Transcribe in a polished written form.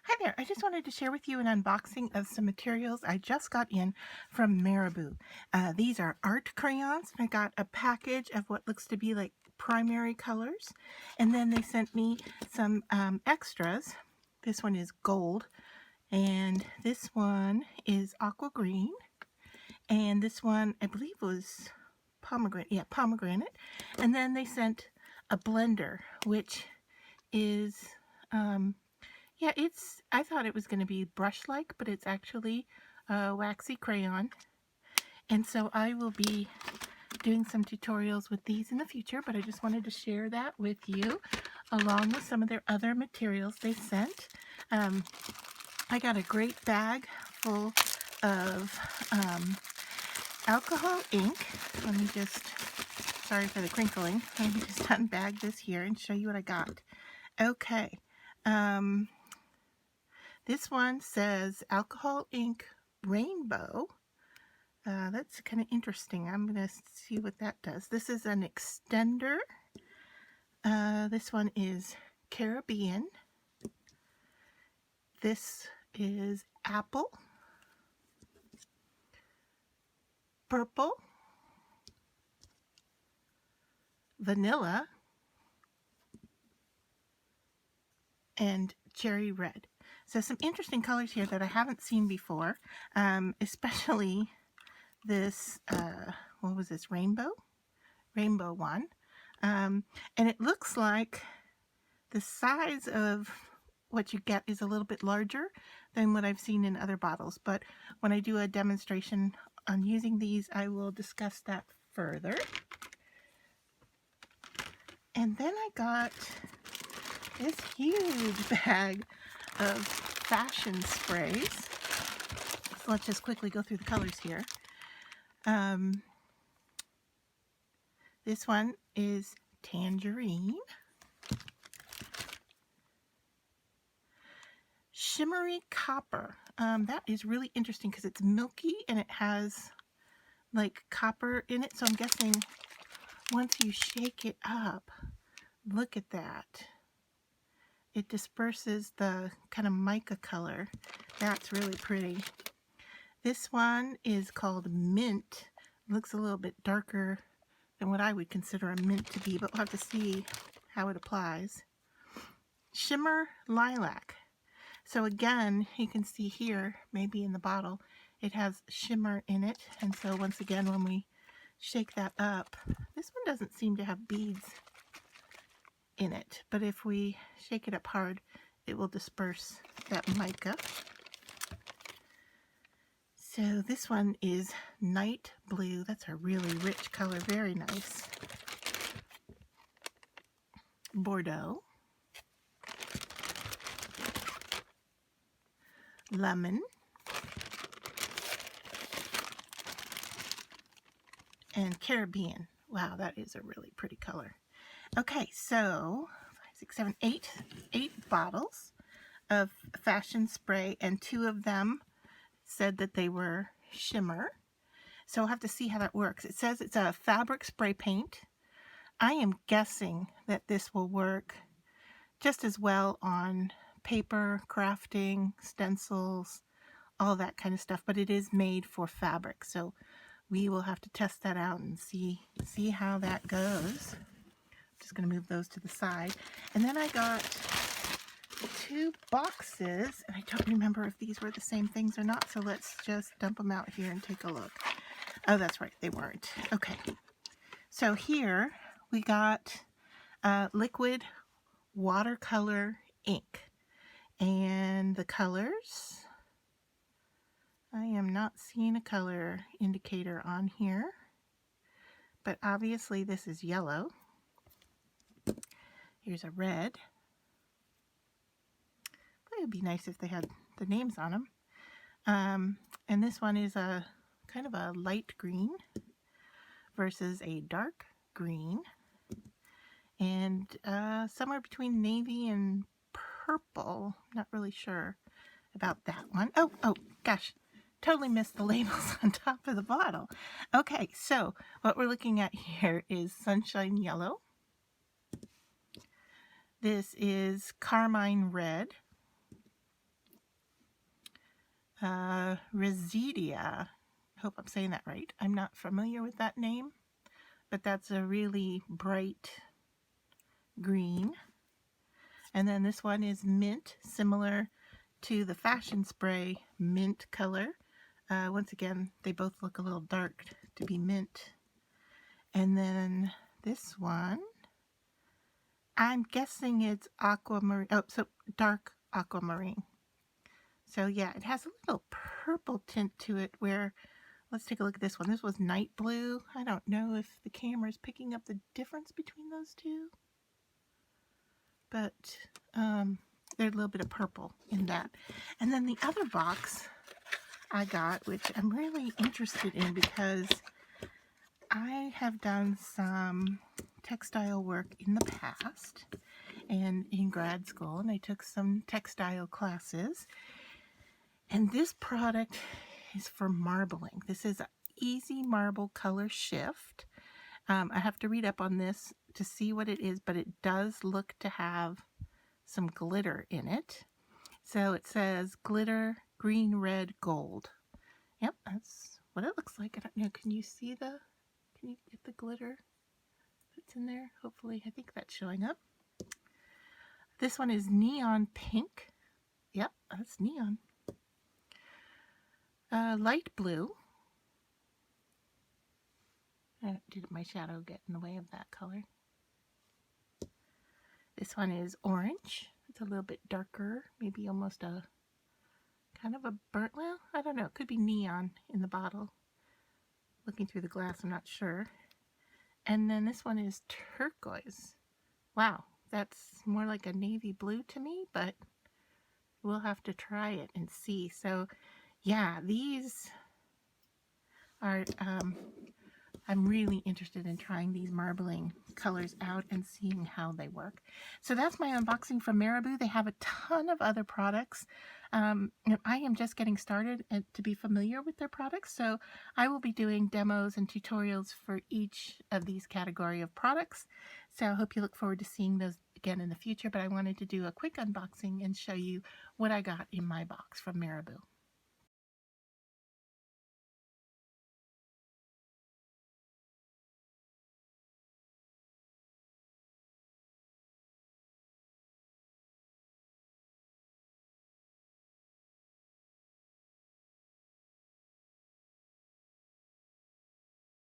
Hi there, I just wanted to share with you an unboxing of some materials I just got in from Marabu. These are art crayons. I got a package of what looks to be like primary colors, and then they sent me some extras. This one is gold, and this one is aqua green, and this one I believe was pomegranate. Yeah, pomegranate. And then they sent a blender, which is yeah, I thought it was going to be brush-like, but it's actually a waxy crayon. And so I will be doing some tutorials with these in the future, but I just wanted to share that with you, along with some of their other materials they sent. I got a great bag full of alcohol ink. Let me just, sorry for the crinkling, let me just unbag this here and show you what I got. Okay. This one says alcohol ink rainbow. That's kind of interesting. I'm going to see what that does. This is an extender. This one is Caribbean. This is apple, purple, vanilla, and cherry red. So some interesting colors here that I haven't seen before, especially this, what was this, rainbow one. And it looks like the size of what you get is a little bit larger than what I've seen in other bottles, but when I do a demonstration on using these, I will discuss that further. And then I got this huge bag of fashion sprays. So let's just quickly go through the colors here. This one is tangerine, shimmery copper. That is really interesting because it's milky and it has like copper in it. So I'm guessing once you shake it up, look at that. It disperses the kind of mica color. That's really pretty. This one is called mint. It looks a little bit darker than what I would consider a mint to be, but we'll have to see how it applies. Shimmer lilac. So again, you can see here, maybe in the bottle, it has shimmer in it. And so once again, when we shake that up, this one doesn't seem to have beads in it, but if we shake it up hard, it will disperse that mica. So this one is night blue. That's a really rich color, very nice. Bordeaux, lemon, and Caribbean. Wow, that is a really pretty color. Okay, so 5, 6, 7, 8 bottles of fashion spray, and 2 of them said that they were shimmer. So we'll have to see how that works. It says it's a fabric spray paint. I am guessing that this will work just as well on paper, crafting, stencils, all that kind of stuff, but it is made for fabric. So we will have to test that out and see how that goes. Just going to move those to the side. And then I got 2 boxes, and I don't remember if these were the same things or not, so let's just dump them out here and take a look. Oh, that's right, they weren't. Okay, so here we got liquid watercolor ink, and the colors, I am not seeing a color indicator on here, but obviously this is yellow. Here's a red. It would be nice if they had the names on them. And this one is a kind of a light green versus a dark green. And somewhere between navy and purple. Not really sure about that one. Oh, gosh. Totally missed the labels on top of the bottle. Okay, so what we're looking at here is sunshine yellow. This is carmine red. Residia. I hope I'm saying that right. I'm not familiar with that name, but that's a really bright green. And then this one is mint, similar to the Fashion Spray mint color. Once again, they both look a little dark to be mint. And then this one, I'm guessing it's aquamarine. Oh, so dark aquamarine. So yeah, it has a little purple tint to it where, let's take a look at this one. This was night blue. I don't know if the camera is picking up the difference between those two, but there's a little bit of purple in that. And then the other box I got, which I'm really interested in because I have done some textile work in the past and in grad school, and I took some textile classes. And this product is for marbling. This is an Easy Marble Color Shift. I have to read up on this to see what it is, but it does look to have some glitter in it. So it says glitter, green, red, gold. Yep, that's what it looks like. I don't know, can you get the glitter that's in there? Hopefully, I think that's showing up. This one is neon pink. Yep, that's neon. Light blue. Did my shadow get in the way of that color? This one is orange. It's a little bit darker, maybe almost a kind of a burnt, well, I don't know, it could be neon in the bottle. Looking through the glass, I'm not sure. And then this one is turquoise. Wow, that's more like a navy blue to me, but we'll have to try it and see. So yeah, these are, I'm really interested in trying these marbling colors out and seeing how they work. So that's my unboxing from Marabu. They have a ton of other products. I am just getting started to be familiar with their products, so I will be doing demos and tutorials for each of these category of products. So I hope you look forward to seeing those again in the future, but I wanted to do a quick unboxing and show you what I got in my box from Marabu.